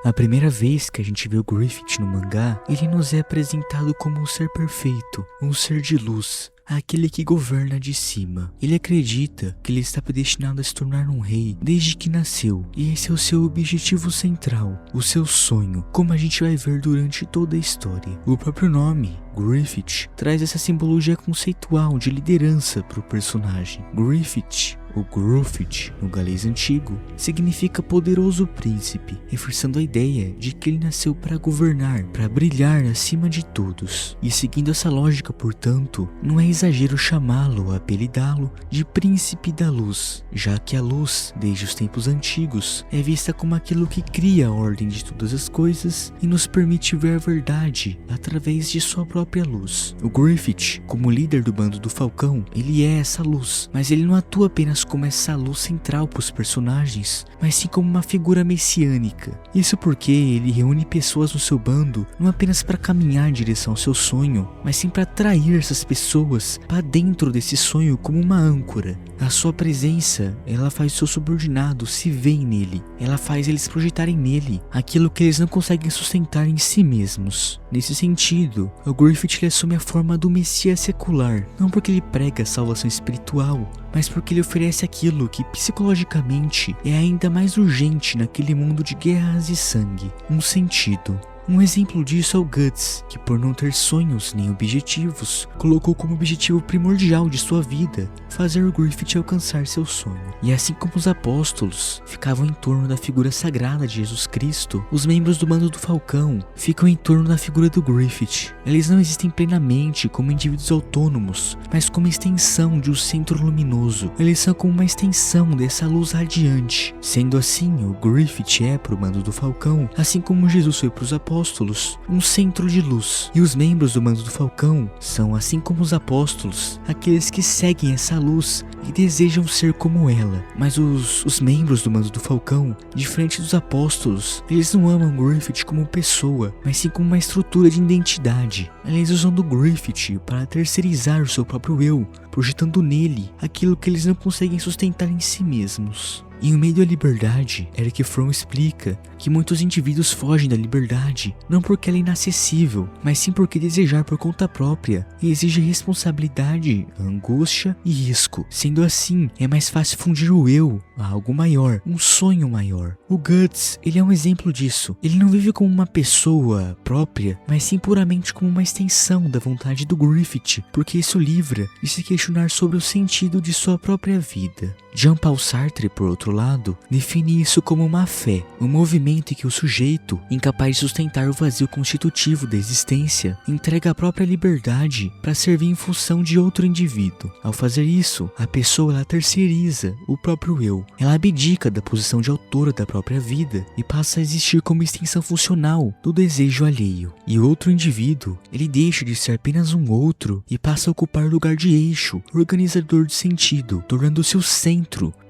A primeira vez que a gente vê o Griffith no mangá, ele nos é apresentado como um ser perfeito, um ser de luz, aquele que governa de cima. Ele acredita que ele está predestinado a se tornar um rei desde que nasceu, e esse é o seu objetivo central, o seu sonho, como a gente vai ver durante toda a história. O próprio nome, Griffith, traz essa simbologia conceitual de liderança para o personagem. Griffith, o Gruffydd, no galês antigo, significa poderoso príncipe, reforçando a ideia de que ele nasceu para governar, para brilhar acima de todos. E seguindo essa lógica, portanto, não é exagero chamá-lo ou apelidá-lo de príncipe da luz, já que a luz, desde os tempos antigos, é vista como aquilo que cria a ordem de todas as coisas e nos permite ver a verdade através de sua própria luz. O Griffith, como líder do bando do Falcão, ele é essa luz, mas ele não atua apenas como essa luz central para os personagens, mas sim como uma figura messiânica. Isso porque ele reúne pessoas no seu bando não apenas para caminhar em direção ao seu sonho, mas sim para atrair essas pessoas para dentro desse sonho como uma âncora. A sua presença, ela faz seus subordinados se verem nele, ela faz eles projetarem nele aquilo que eles não conseguem sustentar em si mesmos. Nesse sentido, o Griffith assume a forma do Messias secular, não porque ele prega a salvação espiritual, mas porque ele oferece aquilo que psicologicamente é ainda mais urgente naquele mundo de guerras e sangue, um sentido. Um exemplo disso é o Guts, que por não ter sonhos nem objetivos, colocou como objetivo primordial de sua vida fazer o Griffith alcançar seu sonho. E assim como os apóstolos ficavam em torno da figura sagrada de Jesus Cristo, os membros do bando do Falcão ficam em torno da figura do Griffith. Eles não existem plenamente como indivíduos autônomos, mas como extensão de um centro luminoso. Eles são como uma extensão dessa luz radiante. Sendo assim, o Griffith é para o bando do Falcão, assim como Jesus foi para os apóstolos, um centro de luz. E os membros do bando do Falcão são, assim como os apóstolos, aqueles que seguem essa luz e desejam ser como ela. Mas os membros do bando do Falcão, diferente dos apóstolos, eles não amam Griffith como pessoa, mas sim como uma estrutura de identidade. Eles usam do Griffith para terceirizar o seu próprio eu, projetando nele aquilo que eles não conseguem sustentar em si mesmos. Em O Meio à Liberdade, Erich Fromm explica que muitos indivíduos fogem da liberdade não porque ela é inacessível, mas sim porque desejar por conta própria exige responsabilidade, angústia e risco. Sendo assim, é mais fácil fundir o eu a algo maior, um sonho maior. O Guts, ele é um exemplo disso. Ele não vive como uma pessoa própria, mas sim puramente como uma extensão da vontade do Griffith, porque isso livra de se questionar sobre o sentido de sua própria vida. Jean-Paul Sartre, por outro lado, define isso como uma fé, um movimento em que o sujeito, incapaz de sustentar o vazio constitutivo da existência, entrega a própria liberdade para servir em função de outro indivíduo. Ao fazer isso, a pessoa ela terceiriza o próprio eu. Ela abdica da posição de autora da própria vida e passa a existir como extensão funcional do desejo alheio. E o outro indivíduo, ele deixa de ser apenas um outro e passa a ocupar o lugar de eixo, organizador de sentido, tornando-se o centro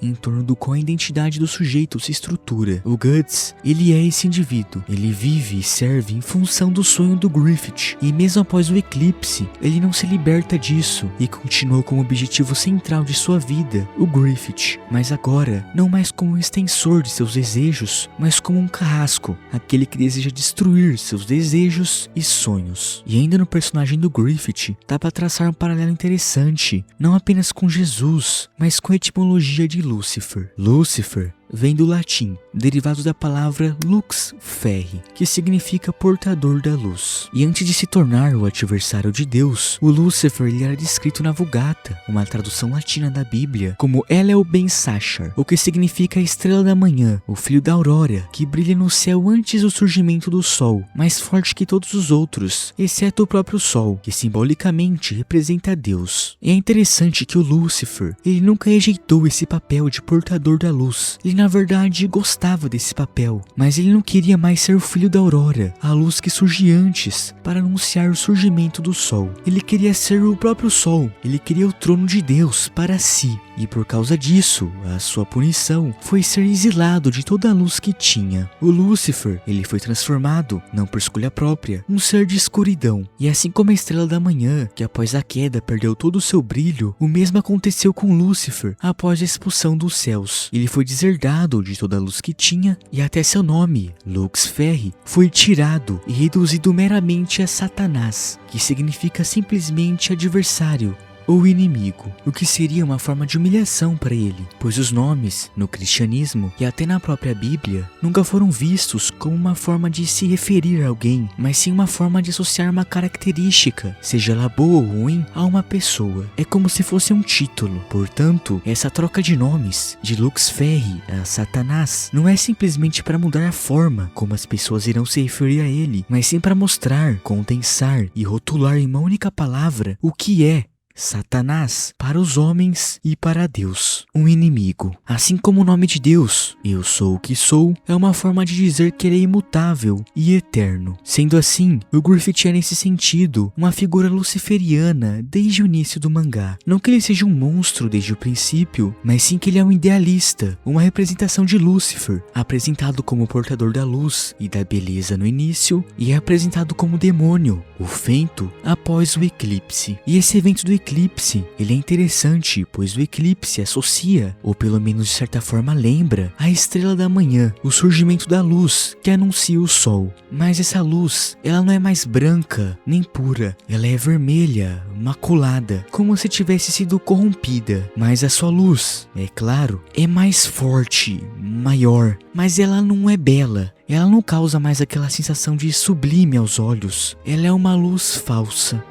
em torno do qual a identidade do sujeito se estrutura. O Guts, ele é esse indivíduo. Ele vive e serve em função do sonho do Griffith. E mesmo após o eclipse, ele não se liberta disso e continua como objetivo central de sua vida, o Griffith. Mas agora, não mais como um extensor de seus desejos, mas como um carrasco, aquele que deseja destruir seus desejos e sonhos. E ainda no personagem do Griffith, dá para traçar um paralelo interessante, não apenas com Jesus, mas com a etimologia de Lúcifer. Lúcifer vem do latim, derivado da palavra lux ferri, que significa portador da luz. E antes de se tornar o adversário de Deus, o Lúcifer ele era descrito na Vulgata, uma tradução latina da Bíblia, como Elel Ben Sachar, o que significa a estrela da manhã, o filho da aurora, que brilha no céu antes do surgimento do sol, mais forte que todos os outros, exceto o próprio sol, que simbolicamente representa Deus. E é interessante que o Lúcifer, ele nunca rejeitou esse papel de portador da luz. Ele na verdade gostava desse papel, mas ele não queria mais ser o filho da aurora, a luz que surge antes para anunciar o surgimento do sol. Ele queria ser o próprio sol, ele queria o trono de Deus para si. E por causa disso, a sua punição foi ser exilado de toda a luz que tinha. O Lúcifer, ele foi transformado, não por escolha própria, um ser de escuridão. E assim como a estrela da manhã, que após a queda perdeu todo o seu brilho, o mesmo aconteceu com Lúcifer após a expulsão dos céus. Ele foi deserdado tirado de toda a luz que tinha, e até seu nome, Lux Ferri, foi tirado e reduzido meramente a Satanás, que significa simplesmente adversário ou inimigo, o que seria uma forma de humilhação para ele, pois os nomes, no cristianismo e até na própria Bíblia, nunca foram vistos como uma forma de se referir a alguém, mas sim uma forma de associar uma característica, seja ela boa ou ruim, a uma pessoa. É como se fosse um título. Portanto, essa troca de nomes, de Lux Ferri a Satanás, não é simplesmente para mudar a forma como as pessoas irão se referir a ele, mas sim para mostrar, condensar e rotular em uma única palavra o que é Satanás para os homens e para Deus, um inimigo. Assim como o nome de Deus, eu sou o que sou, é uma forma de dizer que ele é imutável e eterno. Sendo assim, o Griffith é nesse sentido uma figura luciferiana desde o início do mangá. Não que ele seja um monstro desde o princípio, mas sim que ele é um idealista, uma representação de Lúcifer, apresentado como portador da luz e da beleza no início, e é apresentado como demônio, o Fento, após o eclipse. E esse evento do eclipse, ele é interessante, pois o eclipse associa, ou pelo menos de certa forma lembra, a estrela da manhã, o surgimento da luz que anuncia o sol. Mas essa luz, ela não é mais branca nem pura, ela é vermelha, maculada, como se tivesse sido corrompida. Mas a sua luz, é claro, é mais forte, maior, mas ela não é bela. Ela não causa mais aquela sensação de sublime aos olhos. Ela é uma luz falsa.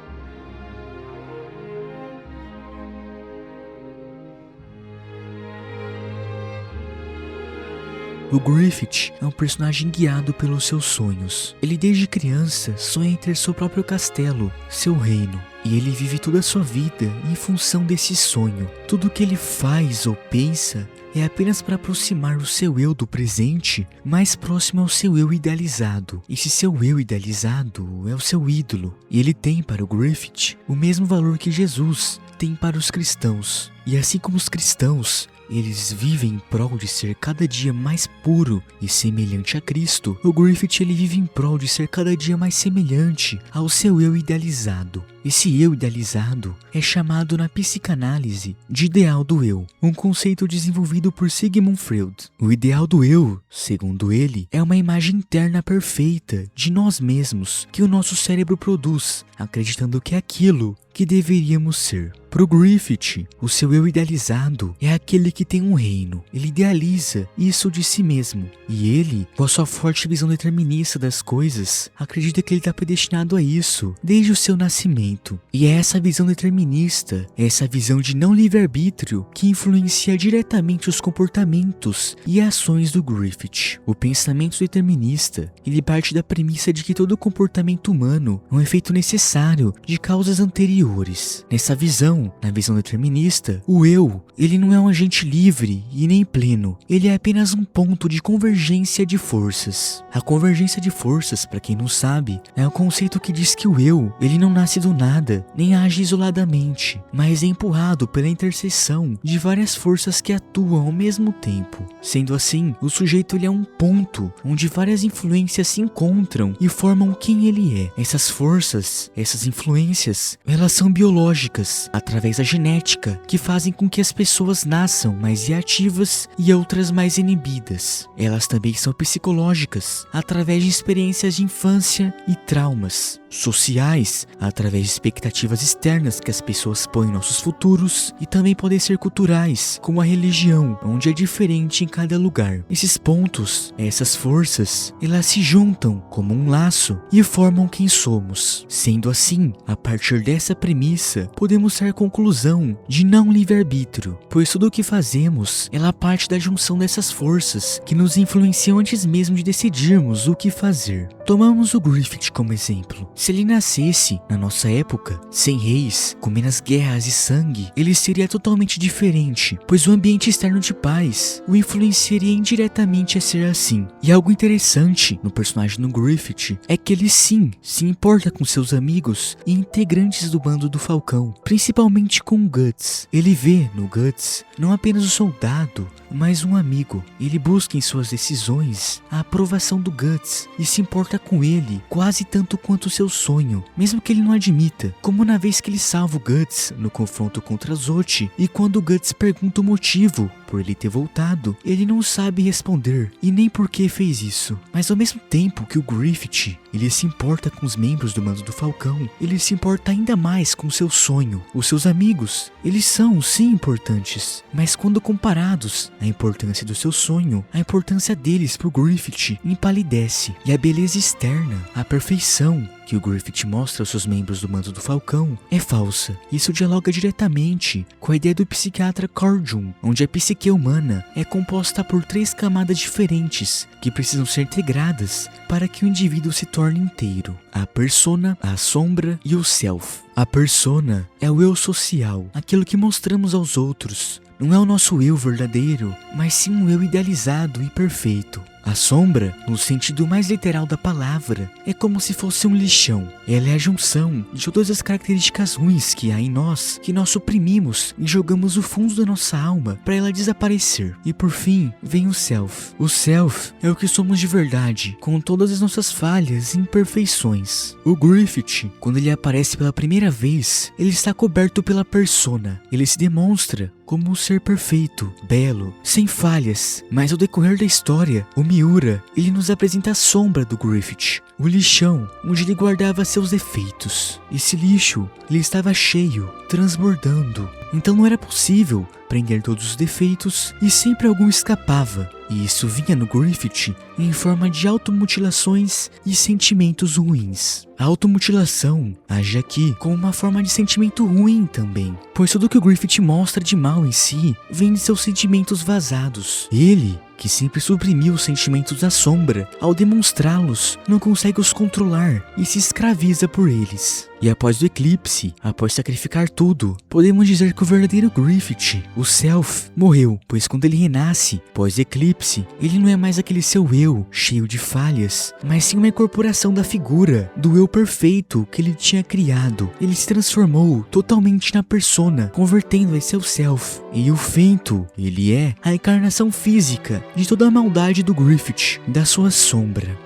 O Griffith é um personagem guiado pelos seus sonhos. Ele desde criança sonha em ter seu próprio castelo, seu reino. E ele vive toda a sua vida em função desse sonho. Tudo o que ele faz ou pensa é apenas para aproximar o seu eu do presente mais próximo ao seu eu idealizado. Esse seu eu idealizado é o seu ídolo. E ele tem para o Griffith o mesmo valor que Jesus tem para os cristãos. E assim como os cristãos, eles vivem em prol de ser cada dia mais puro e semelhante a Cristo, o Griffith ele vive em prol de ser cada dia mais semelhante ao seu eu idealizado. Esse eu idealizado é chamado na psicanálise de ideal do eu, um conceito desenvolvido por Sigmund Freud. O ideal do eu, segundo ele, é uma imagem interna perfeita de nós mesmos que o nosso cérebro produz, acreditando que é aquilo que deveríamos ser. Para o Griffith, o seu eu idealizado é aquele que tem um reino. Ele idealiza isso de si mesmo. E ele, com a sua forte visão determinista das coisas, acredita que ele está predestinado a isso desde o seu nascimento. E é essa visão determinista, essa visão de não livre-arbítrio que influencia diretamente os comportamentos e ações do Griffith. O pensamento determinista, ele parte da premissa de que todo comportamento humano é um efeito necessário de causas anteriores. Nessa visão, na visão determinista, o eu, ele não é um agente livre e nem pleno. Ele é apenas um ponto de convergência de forças. A convergência de forças, para quem não sabe, é um conceito que diz que o eu, ele não nasce do nada, nem age isoladamente, mas é empurrado pela interseção de várias forças que atuam ao mesmo tempo. Sendo assim, o sujeito ele é um ponto onde várias influências se encontram e formam quem ele é. Essas forças, essas influências, elas são biológicas, através da genética, que fazem com que as pessoas nasçam mais reativas e outras mais inibidas. Elas também são psicológicas, através de experiências de infância e traumas. Sociais, através de expectativas externas que as pessoas põem em nossos futuros, e também podem ser culturais, como a religião, onde é diferente em cada lugar. Esses pontos, essas forças, elas se juntam como um laço e formam quem somos. Sendo assim, a partir dessa premissa, podemos ter a conclusão de não livre-arbítrio, pois tudo o que fazemos, ela parte da junção dessas forças que nos influenciam antes mesmo de decidirmos o que fazer. Tomamos o Griffith como exemplo. Se ele nascesse na nossa época, sem reis, com menos guerras e sangue, ele seria totalmente diferente, pois o ambiente externo de paz o influenciaria indiretamente a ser assim. E algo interessante no personagem do Griffith é que ele sim se importa com seus amigos e integrantes do bando do Falcão, principalmente com o Guts. Ele vê no Guts não apenas um soldado, mas um amigo. Ele busca em suas decisões a aprovação do Guts e se importa com ele quase tanto quanto o seu sonho, mesmo que ele não admita, como na vez que ele salva o Guts no confronto contra Zot e quando o Guts pergunta o motivo por ele ter voltado, ele não sabe responder e nem por que fez isso. Mas ao mesmo tempo que o Griffith, ele se importa com os membros do Bando do Falcão, ele se importa ainda mais com seu sonho. Os seus amigos, eles são sim importantes, mas quando comparados à importância do seu sonho, a importância deles pro Griffith empalidece. E a beleza externa, a perfeição que o Griffith mostra aos seus membros do Bando do Falcão é falsa. Isso dialoga diretamente com a ideia do psiquiatra Carl Jung, onde a psique humana é composta por 3 camadas diferentes que precisam ser integradas para que o indivíduo se torne inteiro: a persona, a sombra e o self. A persona é o eu social, aquilo que mostramos aos outros. Não é o nosso eu verdadeiro, mas sim um eu idealizado e perfeito. A sombra, no sentido mais literal da palavra, é como se fosse um lixão. Ela é a junção de todas as características ruins que há em nós, que nós suprimimos e jogamos no fundo da nossa alma para ela desaparecer. E por fim, vem o self. O self é o que somos de verdade, com todas as nossas falhas e imperfeições. O Griffith, quando ele aparece pela primeira vez, ele está coberto pela persona. Ele se demonstra como um ser perfeito, belo, sem falhas. Mas ao decorrer da história, o Miura, ele nos apresenta a sombra do Griffith, o lixão onde ele guardava seus defeitos. Esse lixo, ele estava cheio, transbordando. Então não era possível prender todos os defeitos e sempre algum escapava. E isso vinha no Griffith em forma de automutilações e sentimentos ruins. A automutilação age aqui como uma forma de sentimento ruim também, pois tudo que o Griffith mostra de mal em si vem de seus sentimentos vazados. Ele, que sempre suprimiu os sentimentos da sombra, ao demonstrá-los, não consegue os controlar e se escraviza por eles. E após o eclipse, após sacrificar tudo, podemos dizer que o verdadeiro Griffith, o Self, morreu, pois quando ele renasce, pós-eclipse, ele não é mais aquele seu eu, cheio de falhas, mas sim uma incorporação da figura, do eu perfeito que ele tinha criado. Ele se transformou totalmente na persona, convertendo esse seu Self. E o Fento, ele é a encarnação física de toda a maldade do Griffith, da sua sombra.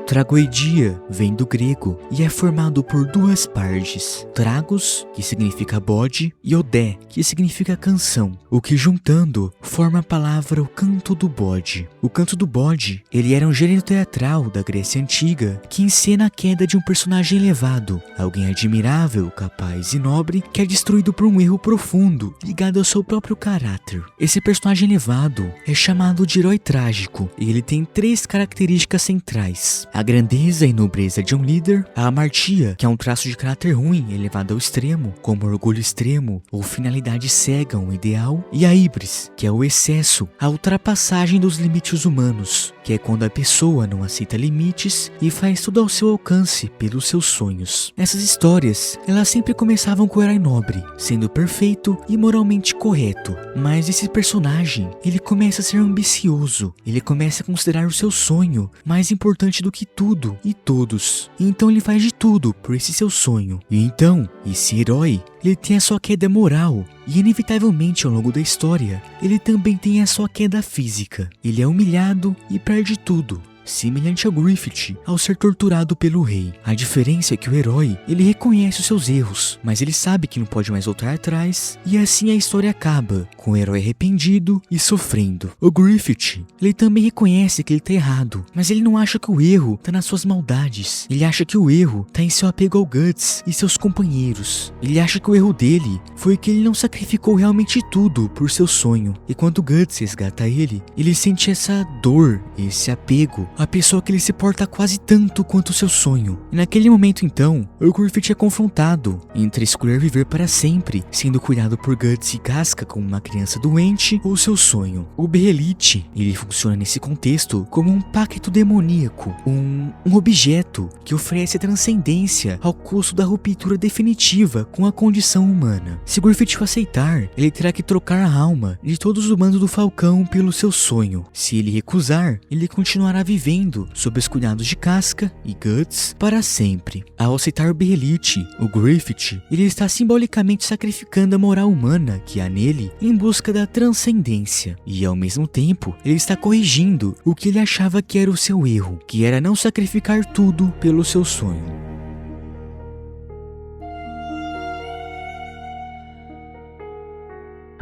Tragoedia vem do grego e é formado por 2 partes: tragos, que significa bode, e odé, que significa canção, o que juntando forma a palavra o canto do bode. O canto do bode, ele era um gênero teatral da Grécia Antiga que encena a queda de um personagem elevado, alguém admirável, capaz e nobre, que é destruído por um erro profundo ligado ao seu próprio caráter. Esse personagem elevado é chamado de herói trágico e ele tem 3 características centrais: a grandeza e nobreza de um líder, a amartia, que é um traço de caráter ruim elevado ao extremo, como orgulho extremo ou finalidade cega a um ideal, e a híbris, que é o excesso, a ultrapassagem dos limites humanos, que é quando a pessoa não aceita limites e faz tudo ao seu alcance pelos seus sonhos. Essas histórias, elas sempre começavam com o herói nobre, sendo perfeito e moralmente correto, mas esse personagem, ele começa a ser ambicioso, ele começa a considerar o seu sonho mais importante do que tudo e todos. E então ele faz de tudo por esse seu sonho. E então, esse herói, ele tem a sua queda moral. E inevitavelmente ao longo da história, ele também tem a sua queda física. Ele é humilhado e perde tudo, semelhante ao Griffith ao ser torturado pelo rei. A diferença é que o herói, ele reconhece os seus erros, mas ele sabe que não pode mais voltar atrás, e assim a história acaba, com o herói arrependido e sofrendo. O Griffith, ele também reconhece que ele tá errado, mas ele não acha que o erro tá nas suas maldades. Ele acha que o erro tá em seu apego ao Guts e seus companheiros. Ele acha que o erro dele foi que ele não sacrificou realmente tudo por seu sonho. E quando o Guts resgata ele, ele sente essa dor, esse apego, a pessoa que ele se porta quase tanto quanto o seu sonho. E naquele momento então, o Griffith é confrontado entre escolher viver para sempre, sendo cuidado por Guts e Casca como uma criança doente, ou seu sonho. O Behelit, ele funciona nesse contexto como um pacto demoníaco, um objeto que oferece transcendência ao custo da ruptura definitiva com a condição humana. Se Griffith o aceitar, ele terá que trocar a alma de todos do Bando do Falcão pelo seu sonho. Se ele recusar, ele continuará vivendo sob os cuidados de Casca e Guts para sempre. Ao aceitar o Behelit, o Griffith, ele está simbolicamente sacrificando a moral humana que há nele em busca da transcendência. E ao mesmo tempo, ele está corrigindo o que ele achava que era o seu erro, que era não sacrificar tudo pelo seu sonho.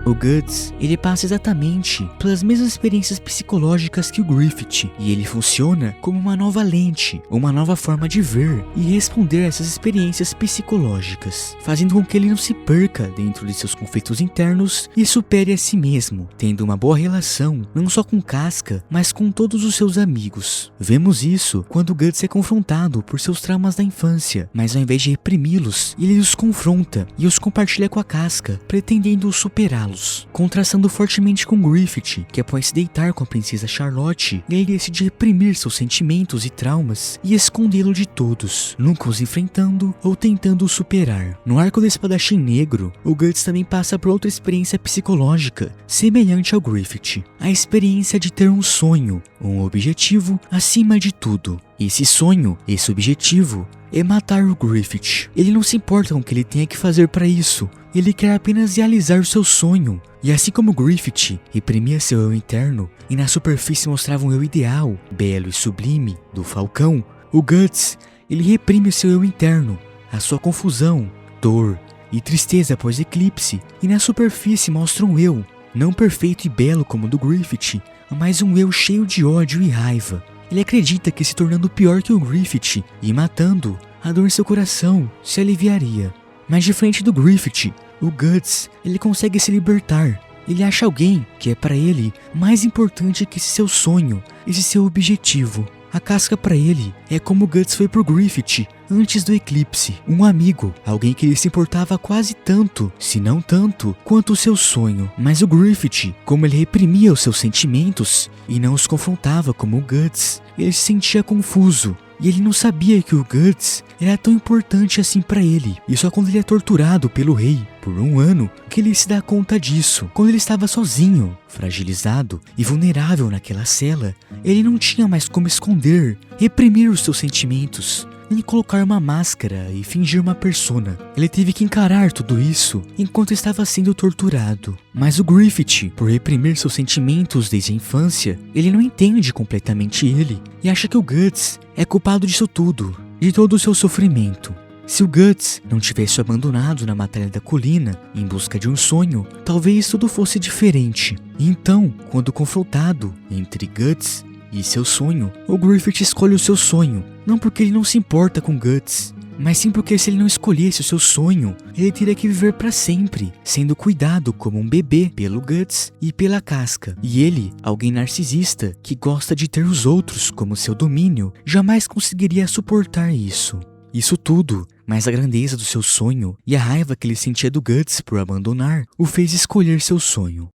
O Guts, ele passa exatamente pelas mesmas experiências psicológicas que o Griffith, e ele funciona como uma nova lente, uma nova forma de ver e responder a essas experiências psicológicas, fazendo com que ele não se perca dentro de seus conflitos internos e supere a si mesmo, tendo uma boa relação não só com Casca, mas com todos os seus amigos. Vemos isso quando o Guts é confrontado por seus traumas da infância, mas ao invés de reprimi-los, ele os confronta e os compartilha com a Casca, pretendendo superá-los, contrastando fortemente com Griffith, que após se deitar com a princesa Charlotte, ele decide reprimir seus sentimentos e traumas e escondê-lo de todos, nunca os enfrentando ou tentando os superar. No arco do Espadachim Negro, o Guts também passa por outra experiência psicológica, semelhante ao Griffith, a experiência de ter um sonho, um objetivo acima de tudo. Esse sonho, esse objetivo, é matar o Griffith. Ele não se importa com o que ele tenha que fazer para isso, ele quer apenas realizar o seu sonho. E assim como Griffith reprimia seu eu interno e na superfície mostrava um eu ideal, belo e sublime, do Falcão, o Guts, ele reprime o seu eu interno, a sua confusão, dor e tristeza após eclipse, e na superfície mostra um eu, não perfeito e belo como o do Griffith, mas um eu cheio de ódio e raiva. Ele acredita que se tornando pior que o Griffith e matando, a dor em seu coração se aliviaria. Mas diferente do Griffith, o Guts, ele consegue se libertar. Ele acha alguém que é para ele mais importante que esse seu sonho, esse seu objetivo. A Casca para ele é como o Guts foi pro Griffith antes do eclipse, um amigo, alguém que ele se importava quase tanto, se não tanto, quanto o seu sonho. Mas o Griffith, como ele reprimia os seus sentimentos e não os confrontava como o Guts, ele se sentia confuso. E ele não sabia que o Guts era tão importante assim para ele. E só quando ele é torturado pelo rei por um ano que ele se dá conta disso. Quando ele estava sozinho, fragilizado e vulnerável naquela cela, ele não tinha mais como esconder, reprimir os seus sentimentos, nem colocar uma máscara e fingir uma persona. Ele teve que encarar tudo isso enquanto estava sendo torturado. Mas o Griffith, por reprimir seus sentimentos desde a infância, ele não entende completamente ele e acha que o Guts é culpado disso tudo, de todo o seu sofrimento. Se o Guts não tivesse o abandonado na Batalha da Colina em busca de um sonho, talvez tudo fosse diferente. E então, quando confrontado entre Guts e seu sonho, o Griffith escolhe o seu sonho, não porque ele não se importa com Guts, mas sim porque se ele não escolhesse o seu sonho, ele teria que viver para sempre, sendo cuidado como um bebê pelo Guts e pela Casca. E ele, alguém narcisista que gosta de ter os outros como seu domínio, jamais conseguiria suportar isso. Isso tudo, mas a grandeza do seu sonho e a raiva que ele sentia do Guts por abandonar, o fez escolher seu sonho.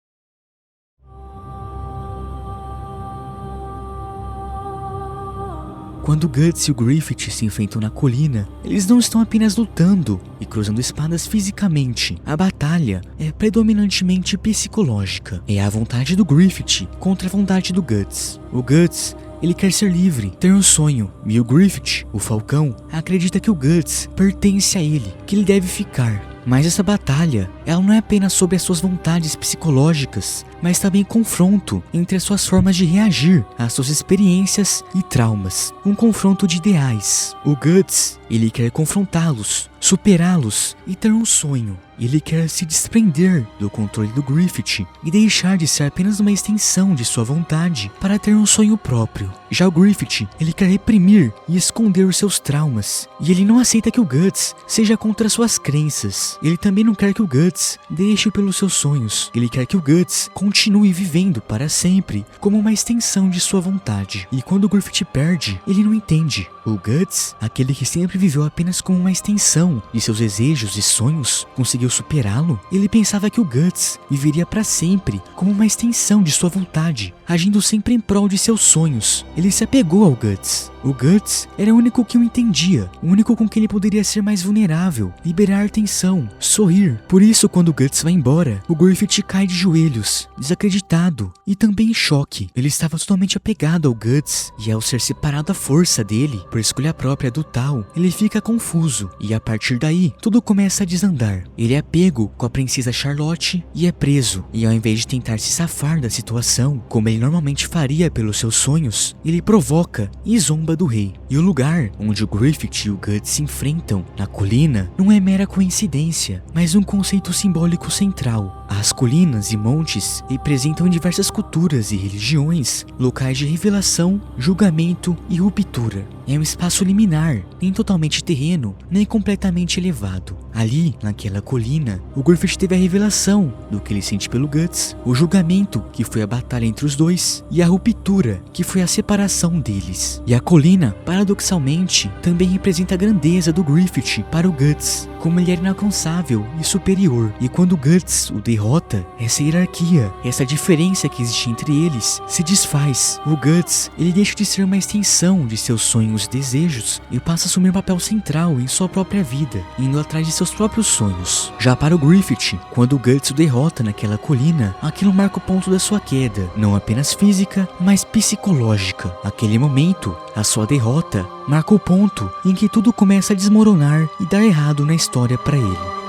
Quando Guts e o Griffith se enfrentam na colina, eles não estão apenas lutando e cruzando espadas fisicamente. A batalha é predominantemente psicológica. É a vontade do Griffith contra a vontade do Guts. O Guts, ele quer ser livre, ter um sonho, e o Griffith, o Falcão, acredita que o Guts pertence a ele, que ele deve ficar. Mas essa batalha, ela não é apenas sobre as suas vontades psicológicas, mas também confronto entre as suas formas de reagir às suas experiências e traumas. Um confronto de ideais. O Guts, ele quer confrontá-los, superá-los e ter um sonho. Ele quer se desprender do controle do Griffith e deixar de ser apenas uma extensão de sua vontade para ter um sonho próprio. Já o Griffith, ele quer reprimir e esconder os seus traumas. E ele não aceita que o Guts seja contra suas crenças. Ele também não quer que o Guts deixe pelos seus sonhos. Ele quer que o Guts continue vivendo para sempre como uma extensão de sua vontade. E quando o Griffith perde, ele não entende. O Guts, aquele que sempre viveu apenas como uma extensão de seus desejos e sonhos, conseguiu superá-lo? Ele pensava que o Guts viveria para sempre como uma extensão de sua vontade, agindo sempre em prol de seus sonhos. Ele se apegou ao Guts. O Guts era o único que o entendia, o único com quem ele poderia ser mais vulnerável, liberar tensão, sorrir. Por isso, quando o Guts vai embora, o Griffith cai de joelhos, desacreditado e também em choque. Ele estava totalmente apegado ao Guts, e ao ser separado à força dele, por escolha própria do tal, ele fica confuso, e a partir daí, tudo começa a desandar. Ele é pego com a princesa Charlotte e é preso, e ao invés de tentar se safar da situação, como ele normalmente faria pelos seus sonhos, ele provoca e zomba do rei. E o lugar onde o Griffith e o Guts se enfrentam, na colina, não é mera coincidência, mas um conceito simbólico central. As colinas e montes representam diversas culturas e religiões, locais de revelação, julgamento e ruptura. É um espaço liminar, nem totalmente terreno, nem completamente elevado. Ali, naquela colina, o Griffith teve a revelação do que ele sente pelo Guts, o julgamento, que foi a batalha entre os dois, e a ruptura, que foi a separação deles. E a colina, paradoxalmente, também representa a grandeza do Griffith para o Guts, como ele era inalcançável e superior. E quando o Guts o derrota, essa hierarquia, essa diferença que existe entre eles, se desfaz. O Guts, ele deixa de ser uma extensão de seus sonhos e desejos e passa a assumir um papel central em sua própria vida, indo atrás de seus próprios sonhos. Já para o Griffith, quando o Guts o derrota naquela colina, aquilo marca o ponto da sua queda, não apenas física, mas psicológica. Aquele momento, a sua derrota, marca o ponto em que tudo começa a desmoronar e dar errado na história para ele.